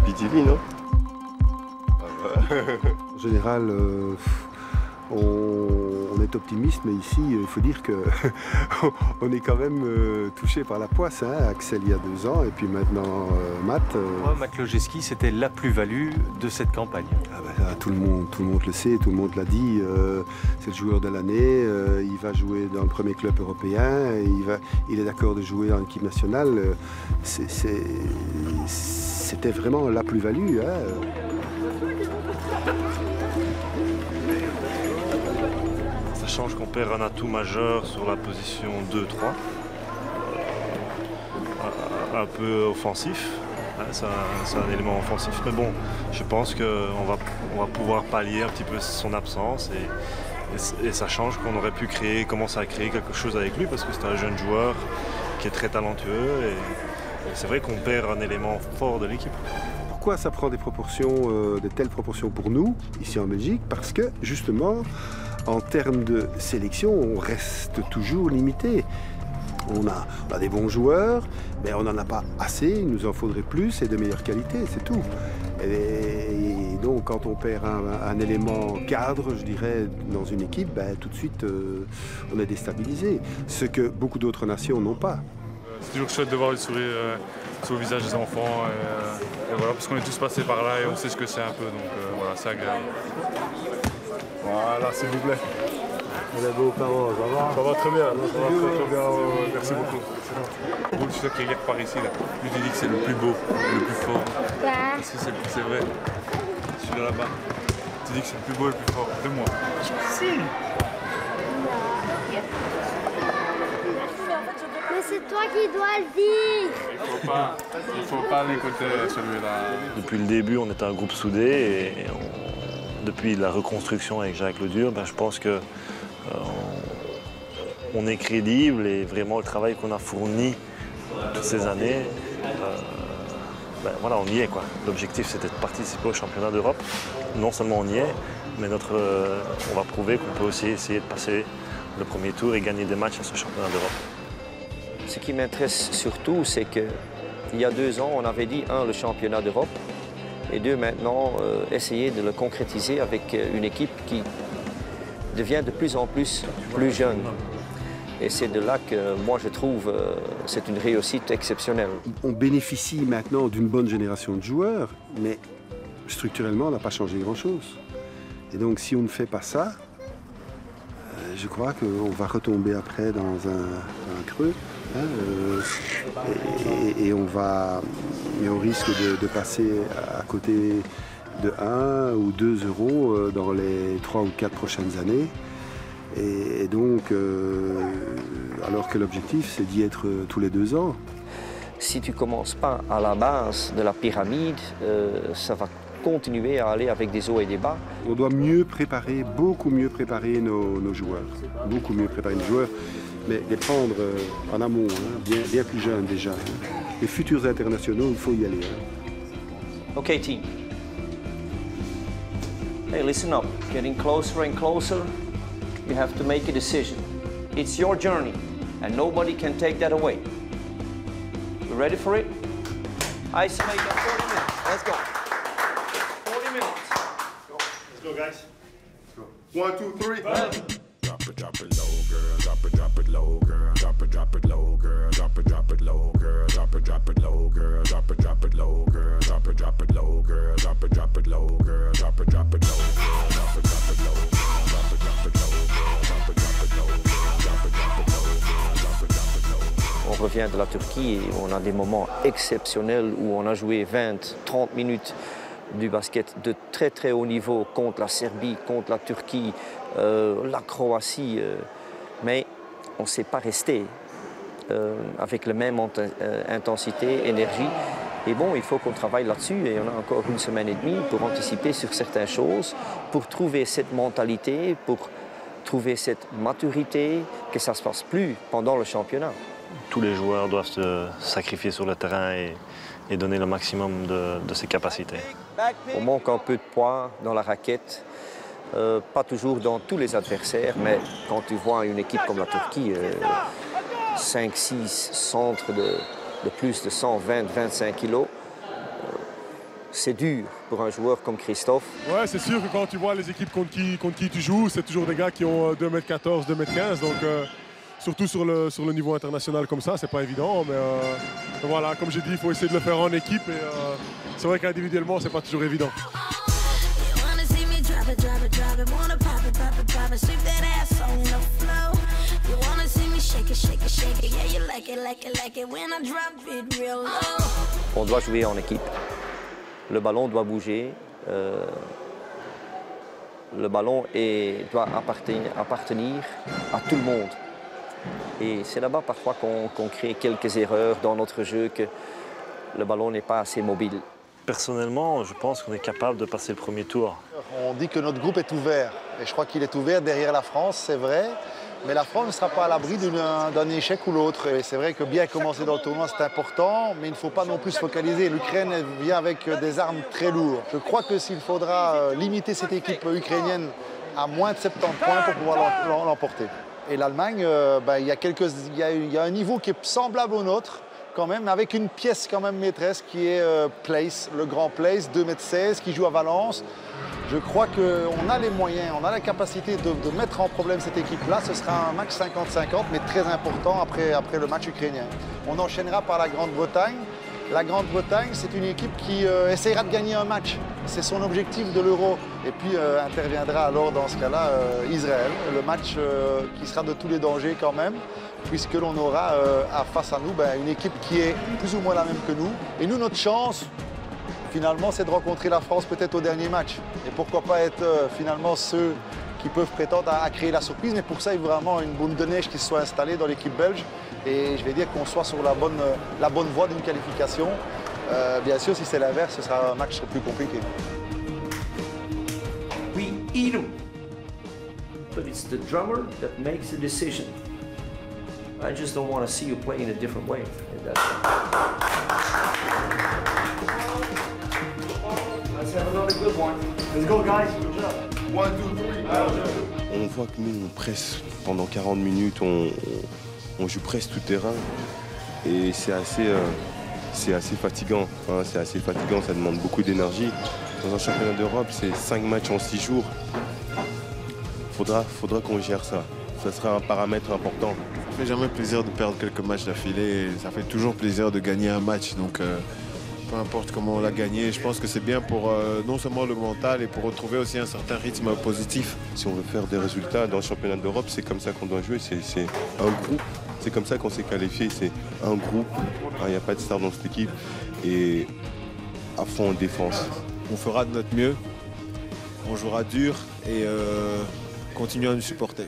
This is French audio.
BTV, non? En général, on est optimiste, mais ici, il faut dire qu'on est quand même touché par la poisse. Hein. Axel il y a 2 ans, et puis maintenant Matt. Matt Lojeski, c'était la plus-value de cette campagne. Ah ben là, tout le monde le sait, tout le monde l'a dit. C'est le joueur de l'année, il va jouer dans le premier club européen, il est d'accord de jouer en équipe nationale. C'était vraiment la plus-value. Hein. Ça change qu'on perd un atout majeur sur la position 2-3. Un peu offensif. C'est un élément offensif. Mais bon, je pense qu'on va pouvoir pallier un petit peu son absence. Et ça change qu'on aurait pu commencer à créer quelque chose avec lui parce que c'est un jeune joueur qui est très talentueux. Et c'est vrai qu'on perd un élément fort de l'équipe. Pourquoi ça prend des proportions, de telles proportions pour nous, ici en Belgique? Parce que, justement, en termes de sélection, on reste toujours limité. On a des bons joueurs, mais on n'en a pas assez, il nous en faudrait plus et de meilleure qualité, c'est tout. Et donc, quand on perd un élément cadre, je dirais, dans une équipe, ben, tout de suite, on est déstabilisé. Ce que beaucoup d'autres nations n'ont pas. C'est toujours chouette de voir le sourire sur le visage des enfants. Et voilà, parce qu'on est tous passés par là et on sait ce que c'est un peu, donc voilà, c'est agréable. Voilà, s'il vous plaît. Les beaux-parents, ça va? Ça va très bien, très bien. Merci beaucoup. Bon, tu sais qui est par ici, là. Lui, tu dis que c'est le plus beau, le plus fort. Est-ce que c'est vrai? Celui-là là-bas. Tu dis que c'est le plus beau, le plus fort. De moi. Si. Mais c'est toi qui dois le dire. Il faut pas l'écouter, celui-là. Depuis le début, on est un groupe soudé et depuis la reconstruction avec Jacques Ledur, je pense que on est crédible et vraiment le travail qu'on a fourni toutes ces années, voilà, on y est, quoi. L'objectif, c'était de participer au championnat d'Europe. Non seulement on y est, mais on va prouver qu'on peut aussi essayer de passer le premier tour et gagner des matchs à ce championnat d'Europe. Ce qui m'intéresse surtout, c'est qu'il y a 2 ans, on avait dit, 1, le championnat d'Europe, et 2, maintenant, essayer de le concrétiser avec une équipe qui devient de plus en plus jeune. Et c'est de là que moi je trouve c'est une réussite exceptionnelle. On bénéficie maintenant d'une bonne génération de joueurs, mais structurellement, on n'a pas changé grand-chose. Et donc, si on ne fait pas ça, je crois qu'on va retomber après dans un creux. Hein, et on risque de passer à côté de 1 ou 2 euros dans les 3 ou 4 prochaines années. Et donc, alors que l'objectif, c'est d'y être tous les 2 ans. Si tu ne commences pas à la base de la pyramide, ça va continuer à aller avec des hauts et des bas. On doit beaucoup mieux préparer nos joueurs. Beaucoup mieux préparer nos joueurs, mais les prendre en amont, hein, bien plus jeunes déjà. Les futurs internationaux, il faut y aller. Hein. OK, team. Hey, listen up. Getting closer and closer. You have to make a decision. It's your journey, and nobody can take that away. You ready for it? Ice makeup 40 minutes. Let's go. 40 minutes. Let's go, guys. Let's go. 1, 2, 3. Drop it low, girl. Drop it low, girl. Drop it low, girl. Drop it low, girl. Drop it low, girl. Drop it low, girl. Drop it low, girl. Drop it low, girl. Drop it low, girl. Drop it low, girl. Drop it low, girl. On revient de la Turquie et on a des moments exceptionnels où on a joué 20-30 minutes du basket de très très haut niveau contre la Serbie, contre la Turquie, la Croatie, mais on ne s'est pas resté avec la même intensité, énergie. Et bon, il faut qu'on travaille là-dessus et on a encore 1 semaine et demie pour anticiper sur certaines choses, pour trouver cette mentalité, pour trouver cette maturité, que ça ne se passe plus pendant le championnat. Tous les joueurs doivent se sacrifier sur le terrain et donner le maximum de ses capacités. On manque un peu de poids dans la raquette, pas toujours dans tous les adversaires, mais quand tu vois une équipe comme la Turquie, 5-6 centres de plus de 120-25 kilos, c'est dur pour un joueur comme Christophe. Ouais, c'est sûr que quand tu vois les équipes contre qui tu joues, c'est toujours des gars qui ont 2m14, 2m15. Donc, surtout sur le niveau international comme ça, c'est pas évident. Mais voilà, comme j'ai dit, il faut essayer de le faire en équipe. Et c'est vrai qu'individuellement, c'est pas toujours évident. On doit jouer en équipe. Le ballon doit bouger. Le ballon doit appartenir à tout le monde. Et c'est là-bas parfois qu'on crée quelques erreurs dans notre jeu, que le ballon n'est pas assez mobile. Personnellement, je pense qu'on est capable de passer le premier tour. On dit que notre groupe est ouvert. Et je crois qu'il est ouvert derrière la France, c'est vrai. Mais la France ne sera pas à l'abri d'un échec ou l'autre. Et c'est vrai que bien commencer dans le tournoi, c'est important, mais il ne faut pas non plus se focaliser. L'Ukraine vient avec des armes très lourdes. Je crois que s'il faudra limiter cette équipe ukrainienne à moins de 70 points pour pouvoir l'emporter. Et l'Allemagne, il y a un niveau qui est semblable au nôtre, quand même, avec une pièce quand même maîtresse qui est Place, le grand Place, 2,16 m, qui joue à Valence. Je crois qu'on a les moyens, on a la capacité de mettre en problème cette équipe-là. Ce sera un match 50-50, mais très important après le match ukrainien. On enchaînera par la Grande-Bretagne. La Grande-Bretagne, c'est une équipe qui essaiera de gagner un match. C'est son objectif de l'Euro. Et puis interviendra alors dans ce cas-là Israël, le match qui sera de tous les dangers quand même, puisque l'on aura face à nous une équipe qui est plus ou moins la même que nous. Et nous, notre chance, finalement, c'est de rencontrer la France peut-être au dernier match. Et pourquoi pas être finalement ceux qui peuvent prétendre à créer la surprise. Mais pour ça, il faut vraiment une boule de neige qui se soit installée dans l'équipe belge. Et je vais dire qu'on soit sur la bonne voie d'une qualification. Bien sûr, si c'est l'inverse, ce sera un match plus compliqué. We eat them, but it's the drummer that makes the decision. I just don't want to see you play in a different way. Let's have another good one. Let's go, guys. Good job. 1, 2, 3. On voit que nous, on presse pendant 40 minutes, on joue presque tout terrain. Et c'est assez fatigant. Hein, c'est assez fatigant, ça demande beaucoup d'énergie. Dans un championnat d'Europe, c'est 5 matchs en 6 jours. Faudra qu'on gère ça. Ça sera un paramètre important. Ça fait jamais plaisir de perdre quelques matchs d'affilée. Ça fait toujours plaisir de gagner un match. Donc, peu importe comment on l'a gagné, je pense que c'est bien pour non seulement le mental et pour retrouver aussi un certain rythme positif. Si on veut faire des résultats dans le championnat d'Europe, c'est comme ça qu'on doit jouer. C'est un groupe. C'est comme ça qu'on s'est qualifié. C'est un groupe. Il n'y a pas de star dans cette équipe. Et à fond en défense. On fera de notre mieux. On jouera dur et continuons à nous supporter.